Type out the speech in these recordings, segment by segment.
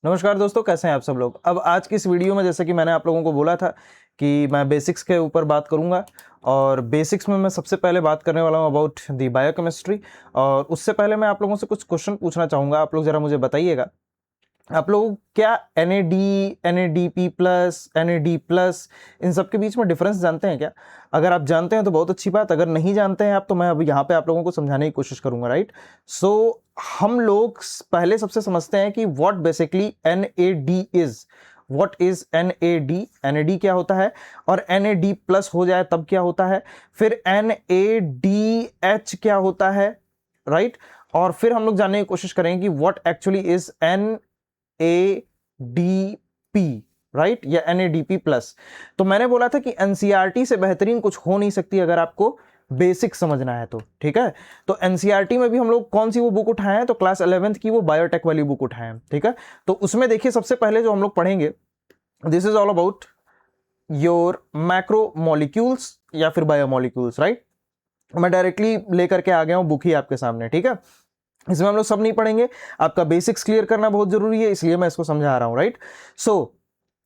नमस्कार दोस्तों, कैसे हैं आप सब लोग। अब आज की इस वीडियो में जैसे कि मैंने आप लोगों को बोला था कि मैं बेसिक्स के ऊपर बात करूंगा और बेसिक्स में मैं सबसे पहले बात करने वाला हूं अबाउट दी बायोकेमिस्ट्री। और उससे पहले मैं आप लोगों से कुछ क्वेश्चन पूछना चाहूँगा। आप लोग ज़रा मुझे बताइएगा, आप लोग क्या NAD, NADP plus, NAD plus इन सब के बीच में डिफरेंस जानते हैं क्या? अगर आप जानते हैं तो बहुत अच्छी बात, अगर नहीं जानते हैं आप तो मैं अब यहाँ पे आप लोगों को समझाने की कोशिश करूंगा, राइट। सो हम लोग पहले सबसे समझते हैं कि what basically NAD is. What is NAD? NAD क्या होता है, और NAD प्लस हो जाए तब क्या होता है, फिर NADH क्या होता है, राइट। और फिर हम लोग जानने की कोशिश करेंगे कि what actually is NADP, right, या NADP प्लस। तो मैंने बोला था कि NCERT से बेहतरीन कुछ हो नहीं सकती अगर आपको बेसिक समझना है तो, ठीक है। तो NCERT में भी हम लोग कौन सी वो बुक उठाए हैं, तो क्लास 11th की वो बायोटेक वाली बुक उठाए हैं, ठीक है। तो उसमें देखिए सबसे पहले जो हम लोग पढ़ेंगे, this is all about your macromolecules या फिर बायोमोलिक्यूल्स, राइट। मैं डायरेक्टली लेकर के आ गया हूं बुक ही आपके सामने, ठीक है। इसमें हम लोग सब नहीं पढ़ेंगे, आपका बेसिक्स क्लियर करना बहुत जरूरी है, इसलिए मैं इसको समझा रहा हूं, राइट। सो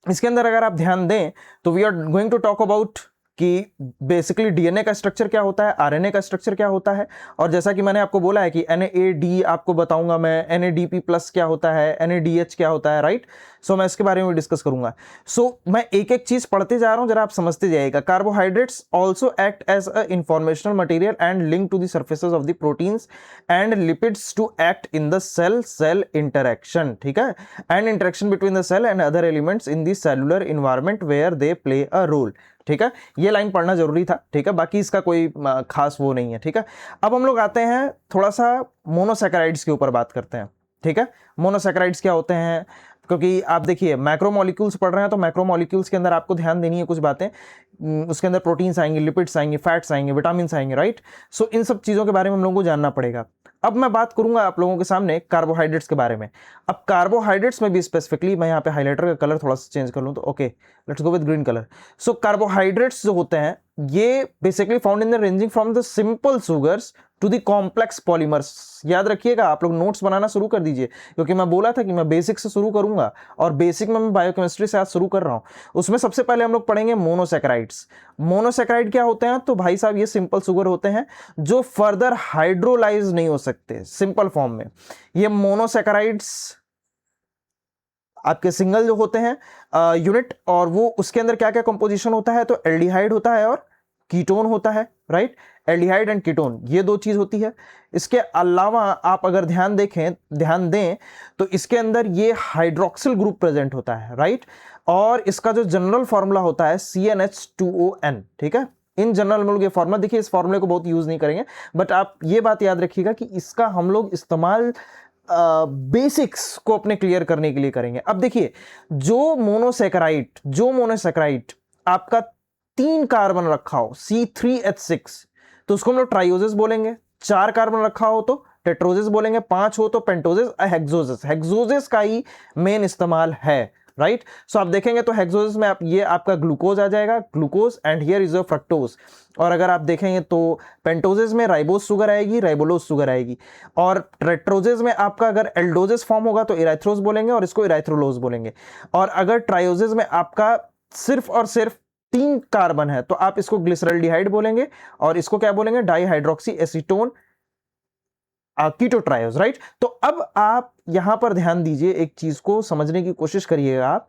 इसके अंदर अगर आप ध्यान दें तो we are going to talk about कि बेसिकली डीएनए का स्ट्रक्चर क्या होता है, आरएनए का स्ट्रक्चर क्या होता है, और जैसा कि मैंने आपको बोला है कि NAD आपको बताऊंगा मैं, NADP प्लस क्या होता है, NADH क्या होता है, राइट। सो मैं इसके बारे में डिस्कस करूंगा। सो मैं एक एक चीज पढ़ते जा रहा हूं, जरा आप समझते जाइएगा। Carbohydrates also act as a informational material and link to the surfaces of the proteins and lipids to act in the cell cell interaction, ठीक है, and interaction between the cell and other elements in the cellular environment where they play a role, ठीक है। ये line पढ़ना जरूरी था, ठीक है, बाकी इसका कोई खास वो नहीं है, ठीक है। अब हम लोग आते हैं थोड़ा सा मोनोसैकेराइड्स के ऊपर बात करते हैं, ठीक है। मोनोसैकेराइड्स क्या होते हैं, क्योंकि आप देखिए मैक्रोमोलिक्यूल्स पढ़ रहे हैं तो मैक्रोमोलिक्यूल्स के अंदर आपको ध्यान देनी है कुछ बातें। उसके अंदर प्रोटीन्स आएंगे, लिपिड्स आएंगे, फैट्स आएंगे, विटामिन आएंगे, राइट। सो इन सब चीजों के बारे में हम लोगों को जानना पड़ेगा। अब मैं बात करूंगा आप लोगों के सामने कार्बोहाइड्रेट्स के बारे में। अब कार्बोहाइड्रेट्स में भी स्पेसिफिकली मैं यहाँ पे हाइलाइटर का कलर थोड़ा सा चेंज कर लूं तो okay, let's go with green colour. So carbohydrates जो होते हैं ये basically found in the ranging from the simple sugars to the complex polymers. याद रखिएगा, आप लोग नोट्स बनाना शुरू कर दीजिए, क्योंकि मैं बोला था कि मैं बेसिक से शुरू करूंगा और बेसिक में मैं बायोकेमिस्ट्री से आज शुरू कर रहा हूं। उसमें सबसे पहले हम लोग पढ़ेंगे मोनोसैकेराइड्स। मोनोसैकेराइड क्या होते हैं, तो भाई साहब ये सिंपल सुगर होते हैं जो फर्दर हाइड्रोलाइज नहीं हो सकते सिंपल फॉर्म में। ये मोनोसैकेराइड्स आपके सिंगल जो होते हैं यूनिट, और वो उसके अंदर क्या क्या कंपोजिशन होता है, तो एल्डिहाइड होता है और कीटोन होता है, राइट। एल्डिहाइड एंड कीटोन ये दो चीज होती है। इसके अलावा आप अगर ध्यान दें तो इसके अंदर ये हाइड्रोक्सिल ग्रुप प्रेजेंट होता है, राइट। और इसका जो जनरल फॉर्मूला होता है CnH2ON, ठीक है। इन जनरल हम लोग ये फॉर्मूला, देखिए इस फॉर्मूले को बहुत यूज नहीं करेंगे, बट आप ये बात याद रखिएगा कि इसका हम लोग इस्तेमाल बेसिक्स को अपने क्लियर करने के लिए करेंगे। अब देखिए जो मोनोसैकेराइड आपका 3 कार्बन रखा हो C3H6 तो उसको हम लोग ट्राइओसिस बोलेंगे। 4 कार्बन रखा हो तो टेट्रोसिस बोलेंगे, 5 हो तो पेंटोसिस, हेक्सोसिस। हेक्सोसिस का ही मेन इस्तेमाल है, राइट। सो आप देखेंगे तो हेक्सोसिस में आप ये आपका ग्लूकोज आ जाएगा, glucose, and here is your fructose. और अगर आप देखेंगे तो पेंटोसिस में राइबोज शुगर आएगी, राइबोलोज शुगर आएगी। और टेट्रोसिस में आपका अगर एल्डोसिस फॉर्म होगा तो इराइथ्रोज बोलेंगे और इसको इराइथ्रोलोज बोलेंगे। और अगर ट्राइओसिस में आपका सिर्फ और सिर्फ 3 कार्बन है तो आप इसको ग्लिसरल्डिहाइड बोलेंगे और इसको क्या बोलेंगे, डाईहाइड्रोक्सी एसीटोन कीटोट्रायोस, राइट। तो अब आप यहां पर ध्यान दीजिए, एक चीज को समझने की कोशिश करिएगा आप।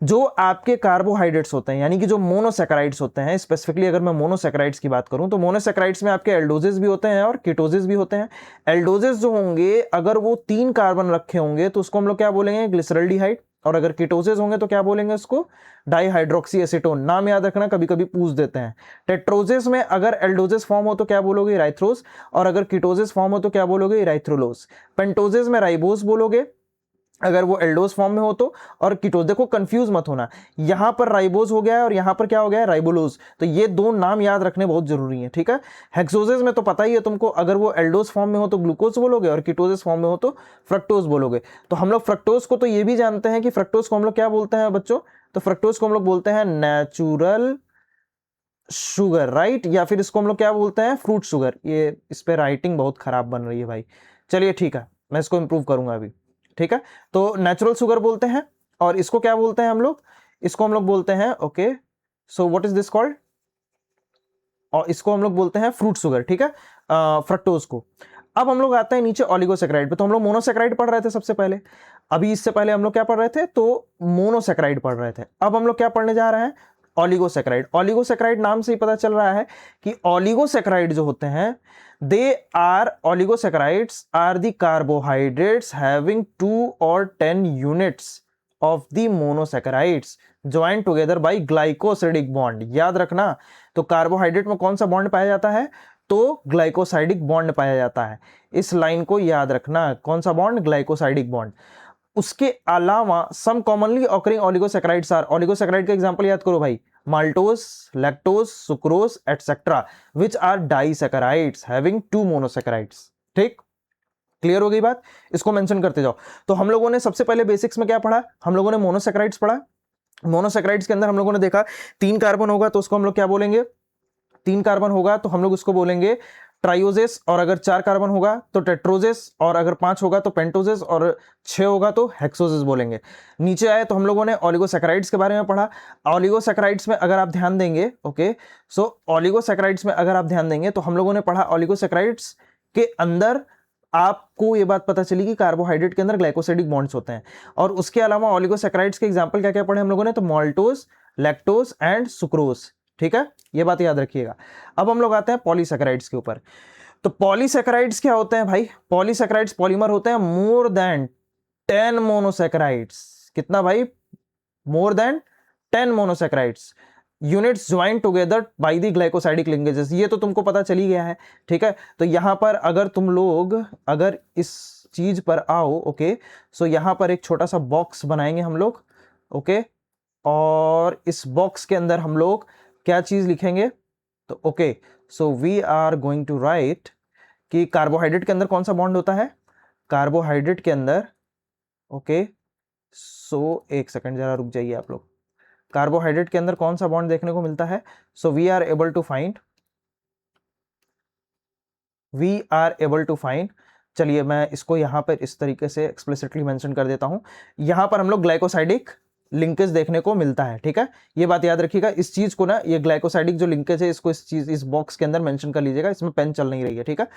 जो आपके कार्बोहाइड्रेट्स होते हैं यानी कि जो मोनोसैकेराइड्स होते हैं, स्पेसिफिकली अगर मैं मोनोसैकेराइड्स की बात करूं तो मोनोसैकेराइड्स में आपके एल्डोजेस भी होते हैं और कीटोजेस भी होते हैं। एल्डोजेस जो होंगे अगर वो 3 कार्बन रखे होंगे तो उसको हम लोग क्या बोलेंगे, ग्लिसरल्डिहाइड। और अगर कीटोजेस होंगे तो क्या बोलेंगे उसको, डाईहाइड्रोक्सी एसीटोन। नाम याद रखना, कभी कभी पूछ देते हैं। टेट्रोजेस में अगर एल्डोजेस फॉर्म हो तो क्या बोलोगे, इराइथ्रोज। और अगर कीटोजेस फॉर्म हो तो क्या बोलोगे, इराइथ्रोलोज। पेंटोजेस में राइबोस बोलोगे अगर वो एल्डोज फॉर्म में हो तो। और कीटोज, देखो कंफ्यूज मत होना, यहां पर राइबोज हो गया है और यहां पर क्या हो गया है, राइबोलोज। तो ये दो नाम याद रखने बहुत जरूरी है, ठीक है। हेक्सोजेस में तो पता ही है तुमको, अगर वो एल्डोज फॉर्म में हो तो ग्लूकोज बोलोगे और कीटोजेस फॉर्म में हो तो फ्रक्टोज बोलोगे। तो हम लोग फ्रक्टोज को तो ये भी जानते हैं कि फ्रक्टोज को हम लोग क्या बोलते हैं बच्चों, तो फ्रक्टोज को हम लोग बोलते हैं नेचुरल शुगर, राइट। या फिर इसको हम लोग क्या बोलते हैं, फ्रूट शुगर। ये इस पे राइटिंग बहुत खराब बन रही है भाई, चलिए ठीक है, मैं इसको इंप्रूव करूंगा अभी। ठीक है, तो नेचुरल शुगर बोलते हैं, और इसको क्या बोलते हैं हम लोग, इसको हम लोग बोलते हैं, okay, so what is this called, और इसको हम लोग बोलते हैं फ्रूट शुगर, ठीक है, फ्रक्टोज को। अब हम लोग आते हैं नीचे ऑलिगोसैकेराइड पे, तो हम लोग मोनोसैकेराइड पढ़ रहे थे सबसे पहले, अभी इससे पहले हम लोग क्या पढ़ रहे थे, तो मोनोसैकेराइड पढ़ रहे थे। अब हम लोग क्या पढ़ने जा रहे हैं, ऑलिगोसैकेराइड। ऑलिगोसैकेराइड नाम से ही पता चल रहा है कि ऑलिगोसैकेराइड जो होते हैं, they are, oligosaccharides are the carbohydrates having 2 और 10 units of the monosaccharides join together by glycosidic bond. याद रखना, तो कार्बोहाइड्रेट में कौन सा बॉन्ड पाया जाता है, तो ग्लाइकोसाइडिक बॉन्ड पाया जाता है। इस लाइन को याद रखना, कौन सा बॉन्ड, ग्लाइकोसाइडिक बॉन्ड। उसके अलावा some commonly occurring oligosaccharides are, oligosaccharide का एग्जांपल याद करो भाई, maltose, lactose, sucrose etcetera, which are disaccharides having 2 monosaccharides. ठीक, क्लियर हो गई बात, इसको मेंशन करते जाओ। तो हम लोगों ने सबसे पहले बेसिक्स में क्या पढ़ा, हम लोगों ने मोनोसैकेराइड्स पढ़ा। मोनोसैकेराइड्स के अंदर हम लोगों ने देखा 3 कार्बन होगा तो उसको हम लोग क्या बोलेंगे, 3 कार्बन होगा तो हम लोग उसको बोलेंगे ट्राइओजेस, और अगर 4 कार्बन होगा तो टेट्रोजेस, और अगर 5 होगा तो पेंटोजेस, और 6 होगा तो हेक्सोजेस बोलेंगे। नीचे आए तो हम लोगों ने ऑलिगोसैकेराइड्स के बारे में पढ़ा। ऑलिगोसैकेराइड्स में अगर आप ध्यान देंगे, ओके, सो ऑलिगोसैकेराइड्स में अगर आप ध्यान देंगे तो हम लोगों ने पढ़ा ऑलिगोसैकेराइड्स के अंदर आपको ये बात पता चली कि कार्बोहाइड्रेट के अंदर ग्लाइकोसाइडिक बॉन्ड्स होते हैं। और उसके अलावा ऑलिगोसैकेराइड्स के एग्जांपल क्या क्या पढ़े हम लोगों ने, तो माल्टोज, लैक्टोज एंड सुक्रोज। ठीक है, ये बात याद रखिएगा। अब हम लोग आते हैं पॉलीसैकेराइड्स के ऊपर। तो पॉलीसैकेराइड्स क्या होते हैं भाई, पॉलीसैकेराइड्स पॉलीमर होते हैं मोर देन 10 मोनोसैकेराइड्स। कितना भाई, more than 10 monosaccharides units join together by the glycosidic linkages. ये तो तुमको पता चली गया है, ठीक है। तो यहां पर अगर तुम लोग अगर इस चीज पर आओ, ओके, सो यहां पर एक छोटा सा बॉक्स बनाएंगे हम लोग, ओके, और इस बॉक्स के अंदर हम लोग क्या चीज लिखेंगे, तो okay, so we are going to write कि कार्बोहाइड्रेट के अंदर कौन सा बॉन्ड होता है, कार्बोहाइड्रेट के अंदर, ओके, सो एक सेकंड जरा रुक जाइए आप लोग, कार्बोहाइड्रेट के अंदर कौन सा बॉन्ड देखने को मिलता है, so we are able to find, चलिए मैं इसको यहां पर इस तरीके से एक्सप्लिसिटली मेंशन कर देता हूं, यहां पर हम लोग ग्लाइकोसाइडिक लिंकेज देखने को मिलता है, ठीक है। ये बात याद रखिएगा, इस चीज को ना, ये ग्लाइकोसाइडिक जो लिंकेज है इसको इस बॉक्स के अंदर मेंशन कर लीजिएगा, इसमें पेन चल नहीं रही है, ठीक है।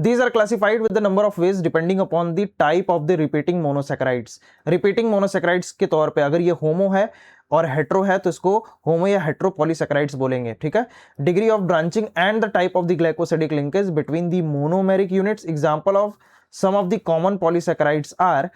These are classified with the number of ways depending upon the type of the repeating monosaccharides. Repeating monosaccharides के तौर पे अगर ये होमो है और हेट्रो है तो इसको होमो या हेट्रो पॉलीसैकेराइड्स बोलेंगे, ठीक है। Degree of branching and the type of the glycosidic linkage between the monomeric units, example of some of the common polysaccharides are.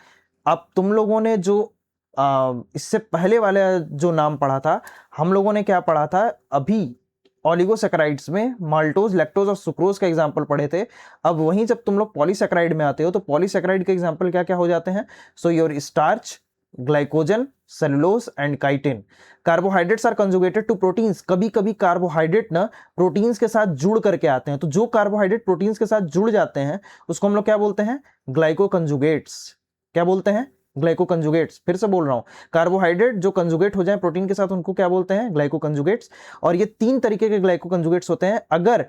अब तुम लोगों ने जो इससे पहले वाले जो नाम पढ़ा था, हम लोगों ने क्या पढ़ा था अभी ऑलिगोसैकेराइड्स में, माल्टोज, लैक्टोज और सुक्रोज का एग्जांपल पढ़े थे। अब वहीं जब तुम लोग पॉलीसैकेराइड में आते हो तो पॉलीसैकेराइड के एग्जांपल क्या क्या हो जाते हैं, so your starch, glycogen, cellulose and chitin. Carbohydrates are conjugated to proteins. कभी कभी कार्बोहाइड्रेट ना प्रोटीन्स के साथ जुड़ करके आते हैं, तो जो कार्बोहाइड्रेट प्रोटीन्स के साथ जुड़ जाते हैं उसको हम लोग क्या बोलते हैं, ग्लाइकोकंजुगेट्स। क्या बोलते हैं, ग्लाइकोकंजुगेट्स। फिर से बोल रहा हूं, कार्बोहाइड्रेट जो कंजुगेट हो जाए प्रोटीन के साथ उनको क्या बोलते हैं, ग्लाइकोकंजुगेट्स। और ये 3 तरीके के ग्लाइकोकंजुगेट्स होते हैं। अगर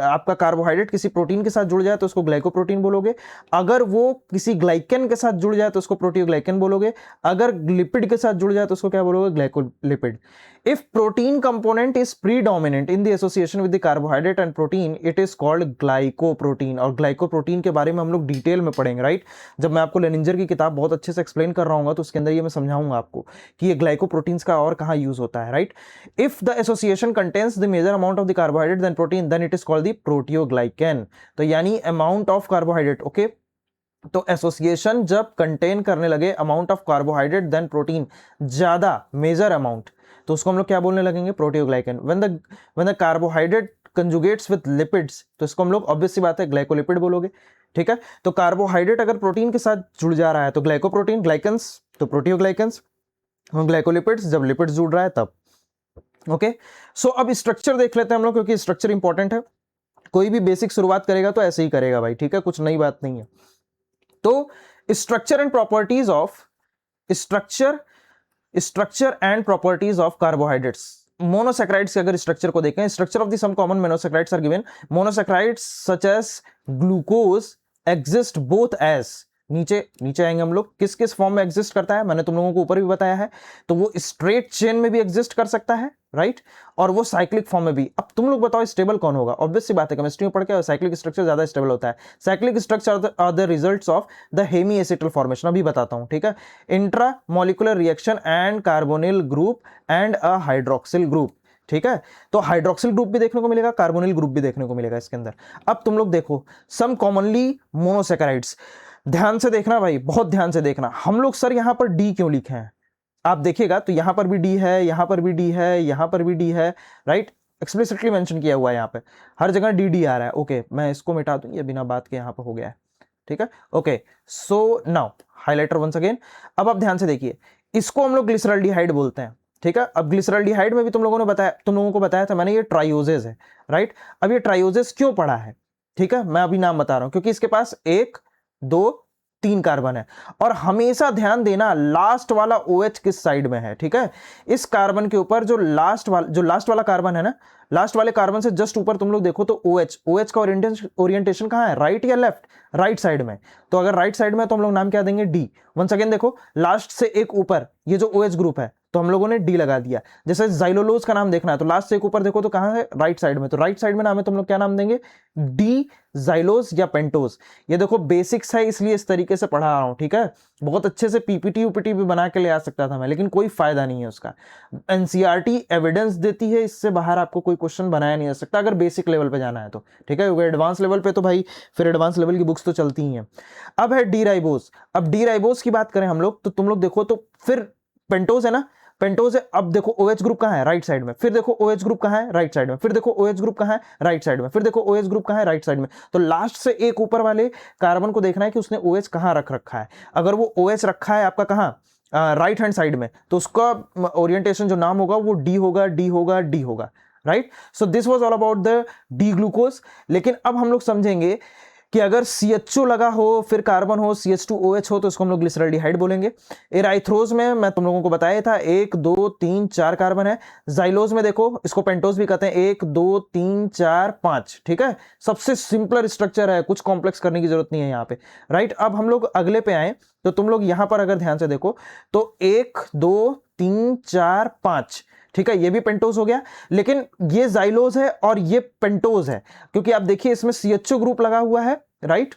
आपका कार्बोहाइड्रेट किसी प्रोटीन के साथ जुड़ जाए तो उसको ग्लाइकोप्रोटीन बोलोगे, अगर वो किसी ग्लाइकेन के साथ जुड़ जाए तो उसको प्रोटियोग्लाइकेन बोलोगे, अगर लिपिड के साथ जुड़ जाए तो उसको क्या बोलोगे, glycolipid. If protein component is predominant in the association with the carbohydrate and protein, it is called glycoprotein. और ग्लाइकोप्रोटीन के बारे में हम लोग डिटेल में पढ़ेंगे, राइट। जब मैं आपको लेनिंजर की किताब बहुत अच्छे से एक्सप्लेन कर रहा हूँ तो उसके अंदर ये मैं समझाऊंगा आपको कि ये ग्लाइकोप्रोटीन्स का और कहाँ यूज होता है, right. If the association contains the major amount of the carbohydrate then protein, then it is called the proteoglycan. तो यानी अमाउंट ऑफ कार्बोहाइड्रेट, ओके, तो एसोसिएशन जब कंटेन करने लगे amount of carbohydrate then protein, ज्यादा major amount, तो उसको हम लोग क्या बोलने लगेंगे, proteoglycan. When the carbohydrate conjugates with lipids, तो इसको हम लोग ऑब्वियस सी बात है ग्लाइकोलिपिड बोलोगे, ठीक है। तो कार्बोहाइड्रेट अगर प्रोटीन के साथ जुड़ जा रहा है तो ग्लाइकोप्रोटीन, ग्लाइकेंस तो प्रोटियोग्लाइकेंस, ग्लाइकोलिपिड्स जब लिपिड्स जुड़ रहा है तब, ओके। सो अब स्ट्रक्चर देख लेते हैं हम लोग, क्योंकि स्ट्रक्चर इंपॉर्टेंट है। कोई भी बेसिक शुरुआत करेगा तो ऐसे ही करेगा भाई, ठीक है, कुछ नई बात नहीं है। तो structure and properties of structure and properties of carbohydrates. Monosaccharides के अगर स्ट्रक्चर को देखें, structure of the some common monosaccharides are given. Monosaccharides such as glucose exist both as नीचे नीचे आएंगे हम लोग, किस किस फॉर्म में एग्जिस्ट करता है मैंने तुम लोगों को ऊपर भी बताया है। तो वो स्ट्रेट चेन में भी एग्जिस्ट कर सकता है, राइट, और वो साइक्लिक फॉर्म में भी। अब तुम लोग बताओ स्टेबल कौन होगा? ऑब्वियस सी बात है, केमिस्ट्री में पढ़ के साइक्लिक स्ट्रक्चर ज्यादा स्टेबल होता है। Cyclic structure are the results of the hemiacetal formation, अभी बताता हूं, ठीक है। Intramolecular reaction and carbonyl group and a hydroxyl group, ठीक है। तो हाइड्रोक्सिल ग्रुप भी देखने को मिलेगा, कार्बोनिल ग्रुप भी देखने को मिलेगा इसके अंदर। अब तुम लोग देखो सम कॉमनली मोनोसैकेराइड्स, ध्यान से देखना भाई, बहुत ध्यान से देखना। हम लोग सर यहां पर डी क्यों लिखे हैं? आप देखिएगा तो यहां पर भी डी है, यहां पर भी डी है, यहां पर भी डी है, राइट, एक्सप्लिसिटली मेंशन किया हुआ है यहां पे, हर जगह डी डी आ रहा है। ओके, मैं इसको मिटा दूं, ये बिना बात के यहां पर हो गया है, ठीक है। Okay, so now highlighter once again. अब आप ध्यान से देखिए, इसको हम लोग ग्लिसरॉल्डिहाइड बोलते हैं, ठीक है। अब ग्लिसरॉल्डिहाइड में भी तुम लोगों को बताया था मैंने, ये ट्राइओजेज है, राइट। अब ये ट्राइओजेज क्यों पढ़ा है, ठीक है, मैं अभी नाम बता रहा हूं, क्योंकि इसके पास 1 2 3 कार्बन है, और हमेशा ध्यान देना लास्ट वाला OH किस साइड में है, ठीक है। इस कार्बन के ऊपर जो लास्ट वाला कार्बन है ना, लास्ट वाले कार्बन से जस्ट ऊपर तुम लोग देखो तो OH का ओरिएंटेशन कहां है, राइट या लेफ्ट? राइट साइड में। तो अगर राइट साइड में तो हम लोग नाम क्या देंगे, डी। वंस अगेन देखो, लास्ट से एक ऊपर ये जो OH ग्रुप है तो हम लोगों ने डी लगा दिया। जैसे जाइलोलोज का नाम देखना है तो लास्ट से एक ऊपर देखो तो कहां है, राइट साइड में, तो राइट साइड में नाम है तो हम लोग क्या नाम देंगे, डी जाइलोज या पेंटोज। ये देखो बेसिक्स है इसलिए इस तरीके से पढ़ा रहा हूं, ठीक है। बहुत अच्छे से पीपीटी उपीटी भी बना के ले आ सकता था मैं, लेकिन कोई फायदा नहीं है उसका। एनसीईआरटी एविडेंस देती है, इससे बाहर आपको कोई क्वेश्चन बनाया नहीं जा सकता अगर बेसिक लेवल पे जाना है तो, ठीक है। एडवांस लेवल पे तो भाई फिर एडवांस लेवल की बुक्स तो चलती ही हैं। अब है डी राइबोज। अब डी राइबोज की बात करें हम लोग तो तुम लोग देखो तो फिर पेंटोज है ना, पेंटोज है। अब देखो OH ग्रुप कहां है, राइट साइड में, फिर देखो OH ग्रुप कहां है, राइट साइड में, फिर देखो OH ग्रुप कहां है, राइट साइड में, फिर देखो OH ग्रुप कहां है, राइट साइड में। तो लास्ट से एक ऊपर वाले कार्बन को देखना है कि उसने OH कहां रख रखा है। अगर वो OH रखा है आपका कहां, राइट हैंड साइड में, तो उसका ओरिएंटेशन जो नाम होगा वो डी होगा, डी होगा, डी होगा, right. So this was all about the D glucose. लेकिन अब हम लोग समझेंगे कि अगर CHO लगा हो फिर कार्बन हो, CH2OH हो, तो इसको हम लोग ग्लिसरॉल्डिहाइड बोलेंगे। एराइथ्रोज में मैं तुम लोगों को बताया था 1 2 3 4 कार्बन है। जाइलोज में देखो, इसको पेंटोज भी कहते हैं, 1 2 3 4 5, ठीक है। सबसे सिंपलर स्ट्रक्चर है, कुछ कॉम्प्लेक्स करने की जरूरत नहीं है यहाँ पे, राइट। अब हम लोग अगले पे आए तो तुम लोग यहां पर अगर ध्यान से देखो तो 1 2 3 4 5, ठीक है, ये भी पेंटोज हो गया। लेकिन ये जाइलोज है और ये पेंटोज है, क्योंकि आप देखिए इसमें CHO ग्रुप लगा हुआ है, राइट।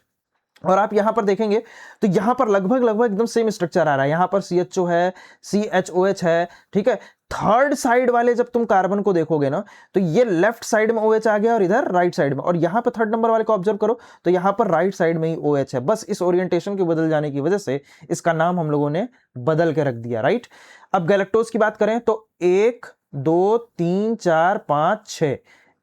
और आप यहां पर देखेंगे तो यहां पर लगभग एकदम सेम स्ट्रक्चर आ रहा है। यहां पर CHO है, CHOH है, ठीक है। थर्ड साइड वाले जब तुम कार्बन को देखोगे ना तो ये लेफ्ट साइड में OH आ गया और इधर राइट साइड में, और यहां पर थर्ड नंबर वाले को ऑब्जर्व करो तो यहां पर राइट साइड में ही OH है। बस इस ओरिएंटेशन के बदल जाने की वजह से इसका नाम हम लोगों ने बदल के रख दिया, राइट। अब गैलेक्टोज की बात करें तो 1 2 3 4 5 6,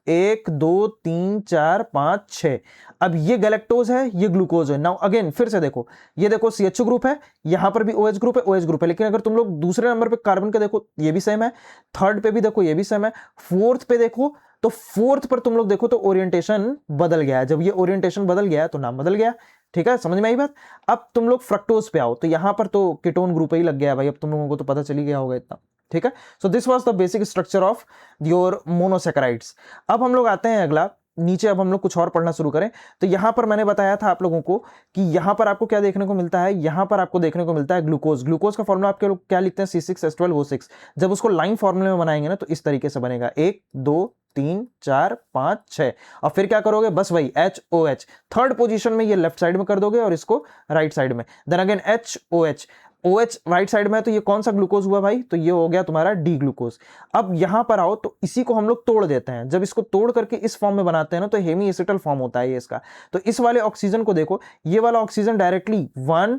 1 2 3 4 5 6। अब ये गैलेक्टोज है, ये ग्लूकोज है। नाउ अगेन फिर से देखो, ये देखो CHO ग्रुप है, यहां पर भी OH ग्रुप है, OH ग्रुप है। लेकिन अगर तुम लोग दूसरे नंबर पे कार्बन के देखो ये भी सेम है, थर्ड पे भी देखो ये भी सेम है, फोर्थ पे देखो तो फोर्थ पर तुम लोग देखो तो ओरिएंटेशन बदल गया है। जब ये ओरिएंटेशन बदल गया तो नाम बदल गया, ठीक है, समझ में आई बात। अब तुम लोग फ्रक्टोज पे आओ तो यहां पर तो कीटोन ग्रुप ही लग गया भाई, अब तुम लोगों को तो पता चली गया होगा इतना, ठीक है। So this was the basic structure of your monosaccharides. अब हम लोग आते हैं अगला नीचे, अब हम लोग कुछ और पढ़ना शुरू करें तो यहां पर मैंने बताया था आप लोगों को कि यहां पर आपको क्या देखने को मिलता है, यहां पर आपको देखने को मिलता है ग्लूकोज। ग्लूकोज का फॉर्मूला आपके लोग क्या लिखते हैं, C6H12O6। जब उसको लाइन फॉर्मूले में बनाएंगे ना तो इस तरीके से बनेगा, 1 2 3 4 5 6, और फिर क्या करोगे, बस वही HOH थर्ड पोजीशन में ये लेफ्ट साइड में कर दोगे और इसको राइट साइड में, then again HOH। OH right side में है तो ये कौन सा ग्लूकोज हुआ भाई, तो ये हो गया तुम्हारा डी ग्लूकोज। अब यहां पर आओ तो इसी को हम लोग तोड़ देते हैं। जब इसको तोड़ करके इस फॉर्म में बनाते हैं ना तो हेमी एसिटल फॉर्म होता है ये इसका। तो इस वाले ऑक्सीजन को देखो, ये वाला ऑक्सीजन डायरेक्टली 1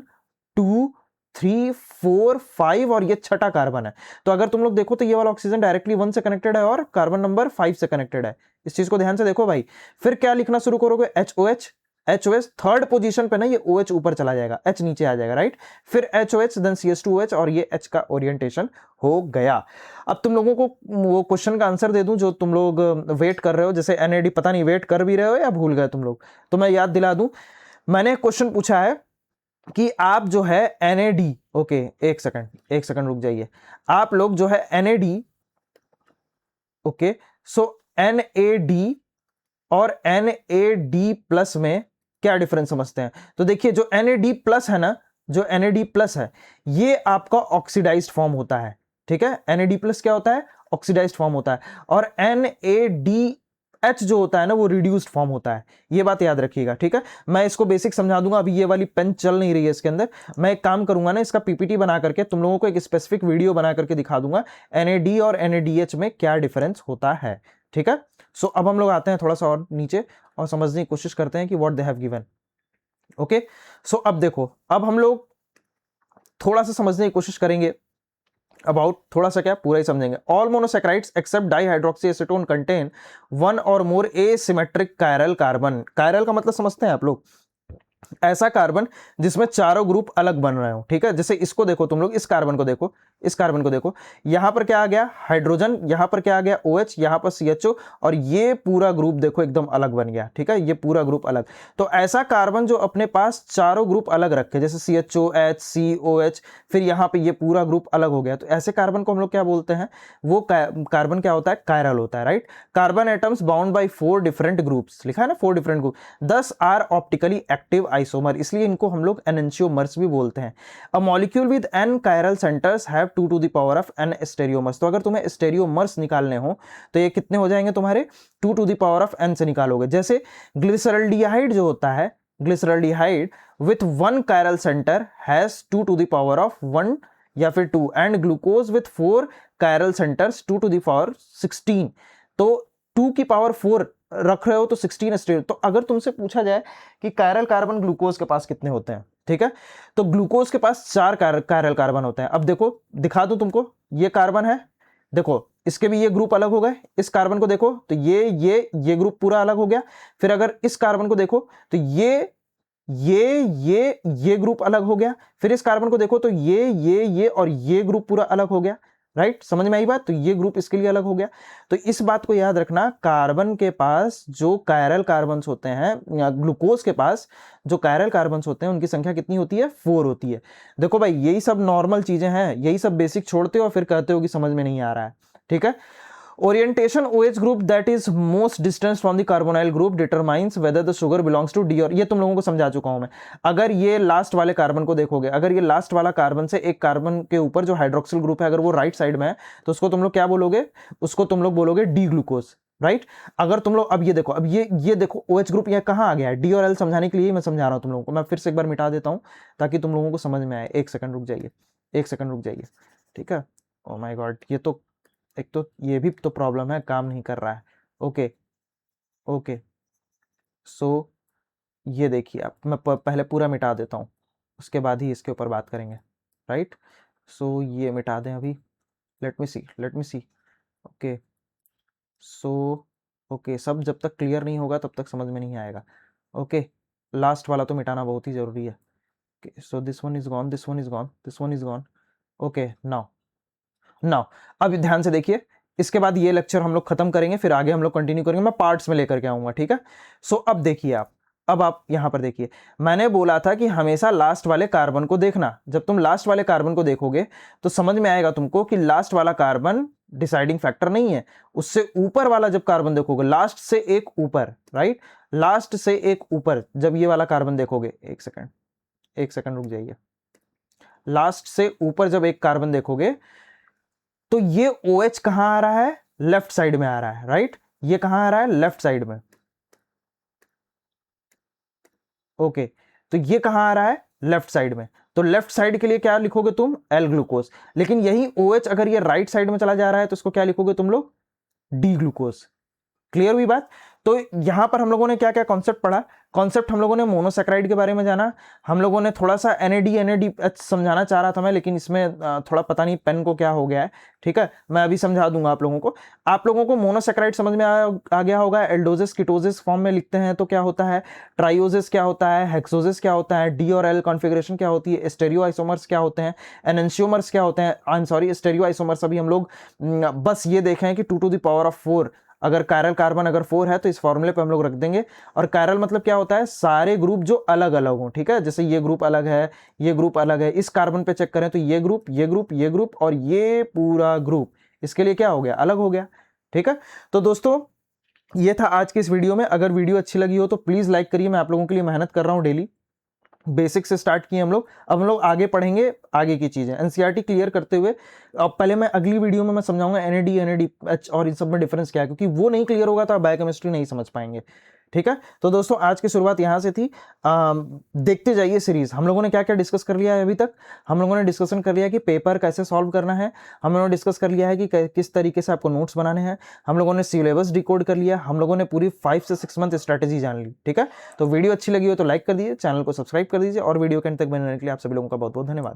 2 3 4 5 और ये छठा कार्बन है। तो अगर तुम लोग देखो तो ये वाला ऑक्सीजन डायरेक्टली 1 से कनेक्टेड है और कार्बन नंबर 5 से कनेक्टेड है। इस चीज को ध्यान से देखो भाई। फिर क्या लिखना शुरू करोगे, HOH, HOH थर्ड पोजीशन पे ना ये OH ऊपर चला जाएगा, H नीचे आ जाएगा, राइट। फिर HOH देन CH2OH और ये H का ओरिएंटेशन हो गया। अब तुम लोगों को वो क्वेश्चन का आंसर दे दूं जो तुम लोग वेट कर रहे हो, जैसे NAD, पता नहीं वेट कर भी रहे हो या भूल गए तुम लोग, तो मैं याद दिला दूं। मैंने क्वेश्चन पूछा है कि आप जो है NAD, ओके एक सेकंड रुक जाइए, आप लोग जो है NAD, ओके, सो NAD और NAD+ में क्या डिफरेंस समझते हैं। तो देखिए जो NAD प्लस है ना, जो NAD प्लस है ये आपका ऑक्सीडाइज्ड फॉर्म होता है, ठीक है। NAD प्लस क्या होता है, ऑक्सीडाइज्ड फॉर्म होता है, और NADH जो होता है ना वो रिड्यूस्ड फॉर्म होता है। ये बात याद रखिएगा, ठीक है। मैं इसको बेसिक समझा दूंगा, अभी ये वाली पेन चल नहीं रही है इसके अंदर। मैं एक काम करूंगा ना, इसका PPT बना करके तुम लोगों को एक स्पेसिफिक वीडियो बना करके दिखा दूंगा NAD और NADH में क्या डिफरेंस होता है, ठीक है। सो अब हम लोग आते हैं थोड़ा सा और नीचे और समझने की कोशिश करते हैं कि what they have given. Okay, so अब देखो, अब हम लोग थोड़ा सा समझने की कोशिश करेंगे अबाउट, थोड़ा सा क्या पूरा ही समझेंगे। All monosaccharides except dihydroxyacetone contain one or more asymmetric chiral carbon. Chiral का मतलब समझते हैं आप लोग, ऐसा कार्बन जिसमें चारों ग्रुप अलग बन रहे हो, ठीक है। जैसे इसको देखो तुम लोग, इस कार्बन को देखो, इस कार्बन को देखो, यहां पर क्या आ गया हाइड्रोजन, यहां पर क्या आ गया OH, यहां पर CHO, और ये पूरा ग्रुप देखो एकदम अलग बन गया, ठीक है। ये पूरा ग्रुप अलग। तो ऐसा कार्बन जो अपने पास चारों ग्रुप अलग रखे, जैसे CHO, H, COH, फिर यहां पे ये पूरा ग्रुप अलग हो गया, तो ऐसे कार्बन को हम लोग क्या बोलते हैं, वो कार्बन क्या होता है, कायरल होता है, right. Carbon atoms bound by 4 different groups, लिखा है ना 4 different group, 10 are optically active isomer, इसलिए इनको हम लोग एनेंशियोमर्स भी बोलते हैं। A molecule with n chiral centres have 2 to the power of n stereomers. तो अगर तुम्हें स्टेरियोमर्स निकालने हो तो ये कितने हो जाएंगे तुम्हारे, 2 to the power of n से निकालोगे। जैसे ग्लिसरल्डिहाइड जो होता है, glyceraldehyde with 1 chiral centre has 2 to the power of 1 या फिर 2, and glucose with 4 chiral centres 2 to the power 16। तो 2 की पावर 4 रख रहे हो तो 16 स्टेरियो। तो अगर तुमसे पूछा जाए कि कायरल कार्बन ग्लूकोज के पास कितने होते हैं, ठीक है, तो ग्लूकोज के पास 4 कायरल कार्बन होते हैं। अब देखो दिखा दूं तुमको, ये कार्बन है, देखो इसके भी ये ग्रुप अलग हो गए। इस कार्बन को देखो तो ये ग्रुप पूरा अलग हो गया। फिर अगर इस कार्बन को देखो तो ये ग्रुप अलग हो गया। फिर इस कार्बन को देखो तो ये और ये ग्रुप पूरा अलग हो गया, राइट। समझ में आई बात। तो ये ग्रुप इसके लिए अलग हो गया। तो इस बात को याद रखना, कार्बन के पास जो कायरल कार्बन्स होते हैं, ग्लूकोज के पास जो कायरल कार्बन्स होते हैं उनकी संख्या कितनी होती है, 4 होती है। देखो भाई यही सब नॉर्मल चीजें हैं, यही सब बेसिक छोड़ते हो और फिर कहते हो कि समझ में नहीं आ रहा है, ठीक है। Orientation OH group that is most distance from the carbonyl group determines whether the sugar belongs to D, और ये तुम लोगों को समझा चुका हूं मैं। अगर ये लास्ट वाले कार्बन को देखोगे, अगर ये लास्ट वाला कार्बन से एक कार्बन के ऊपर जो हाइड्रोक्सिल ग्रुप है अगर वो राइट साइड में है तो उसको तुम लोग क्या बोलोगे, उसको तुम लोग बोलोगे डी ग्लूकोज, राइट। अगर तुम लोग अब ये देखो, अब ये देखो OH ग्रुप ये कहां आ गया है, डी और एल समझाने के लिए मैं समझा रहा हूं तुम लोगों को। मैं फिर से एक बार मिटा देता हूं ताकि तुम लोगों को समझ में आए। एक सेकंड रुक जाइए, एक सेकंड रुक जाइए, ठीक है। ओ माय गॉड, ये तो एक तो ये भी तो प्रॉब्लम है, काम नहीं कर रहा है। ओके ओके, सो ये देखिए, अब मैं पहले पूरा मिटा देता हूँ, उसके बाद ही इसके ऊपर बात करेंगे, राइट। सो ये मिटा दें अभी, लेट मी सी। ओके सो ओके, सब जब तक क्लियर नहीं होगा तब तक समझ में नहीं आएगा। ओके, लास्ट वाला तो मिटाना बहुत ही जरूरी है। So this one is gone, this one is gone, this one is gone. Okay now अब ध्यान से देखिए, इसके बाद ये लेक्चर हम लोग खत्म करेंगे, फिर आगे हम लोग कंटिन्यू करेंगे, मैं पार्ट्स में लेकर के आऊंगा, ठीक है। सो अब देखिए अब आप यहां पर देखिए, मैंने बोला था कि हमेशा लास्ट वाले कार्बन को देखना। जब तुम लास्ट वाले कार्बन को देखोगे तो समझ में आएगा तुमको कि लास्ट वाला कार्बन डिसाइडिंग फैक्टर नहीं है। उससे ऊपर वाला जब कार्बन देखोगे, लास्ट से एक ऊपर, राइट, लास्ट से एक ऊपर जब ये वाला कार्बन देखोगे, एक सेकंड रुक जाइए, लास्ट से ऊपर जब एक कार्बन देखोगे तो ये OH कहां आ रहा है, लेफ्ट साइड में आ रहा है, राइट। ये कहां आ रहा है, लेफ्ट साइड में। ओके, तो ये कहां आ रहा है, लेफ्ट साइड में। तो लेफ्ट साइड के लिए क्या लिखोगे तुम, L ग्लूकोज। लेकिन यही OH अगर ये राइट साइड में चला जा रहा है तो इसको क्या लिखोगे तुम लोग, D ग्लूकोज। क्लियर हुई बात। तो यहां पर हम लोगों ने क्या क्या कॉन्सेप्ट पढ़ा, कॉन्सेप्ट हम लोगों ने मोनोसैकेराइड के बारे में जाना, हम लोगों ने थोड़ा सा NADH समझाना चाह रहा था मैं, लेकिन इसमें थोड़ा पता नहीं पेन को क्या हो गया है, ठीक है। मैं अभी समझा दूंगा आप लोगों को। आप लोगों को मोनोसैकेराइड समझ में आ गया होगा। एल्डोजिस कीटोजिस फॉर्म में लिखते हैं तो क्या होता है, ट्राइओजिस क्या होता है, हेक्सोजिस क्या होता है, डी और एल कॉन्फिगरेशन क्या होती है, स्टेरियोआइसोमर्स क्या होते हैं, एनेंशियोमर्स क्या होते हैं, आई एम सॉरी स्टेरियोआइसोमर्स अभी हम लोग बस ये देखें कि 2 टू द पावर ऑफ 4, अगर कायरल कार्बन अगर 4 है तो इस फॉर्मूले पे हम लोग रख देंगे। और कायरल मतलब क्या होता है, सारे ग्रुप जो अलग अलग हो, ठीक है। जैसे ये ग्रुप अलग है, ये ग्रुप अलग है, इस कार्बन पे चेक करें तो ये ग्रुप, ये ग्रुप, ये ग्रुप और ये पूरा ग्रुप इसके लिए क्या हो गया, अलग हो गया, ठीक है। तो दोस्तों ये था आज के इस वीडियो में। अगर वीडियो अच्छी लगी हो तो प्लीज़ लाइक करिए। मैं आप लोगों के लिए मेहनत कर रहा हूँ डेली। बेसिक से स्टार्ट किए हम लोग, अब हम लोग आगे पढ़ेंगे आगे की चीज़ें एनसीईआरटी क्लियर करते हुए। अब पहले मैं अगली वीडियो में मैं समझाऊंगा एनएडी एनएडीएच और इन सब में डिफरेंस क्या है, क्योंकि वो नहीं क्लियर होगा तो आप बायोकेमिस्ट्री नहीं समझ पाएंगे। ठीक है, तो दोस्तों आज की शुरुआत यहाँ से थी। देखते जाइए सीरीज। हम लोगों ने क्या क्या डिस्कस कर लिया है अभी तक। हम लोगों ने डिस्कशन कर लिया कि पेपर कैसे सॉल्व करना है। हम लोगों ने डिस्कस कर लिया है कि किस तरीके से आपको नोट्स बनाने हैं। हम लोगों ने सिलेबस डिकोड कर लिया। हम लोगों ने पूरी 5 से 6 मंथ स्ट्रैटेजी जान ली। ठीक है, तो वीडियो अच्छी लगी हो तो लाइक कर दीजिए, चैनल को सब्सक्राइब कर दीजिए और वीडियो के अंत तक बने रहने के लिए आप सभी लोगों का बहुत बहुत धन्यवाद।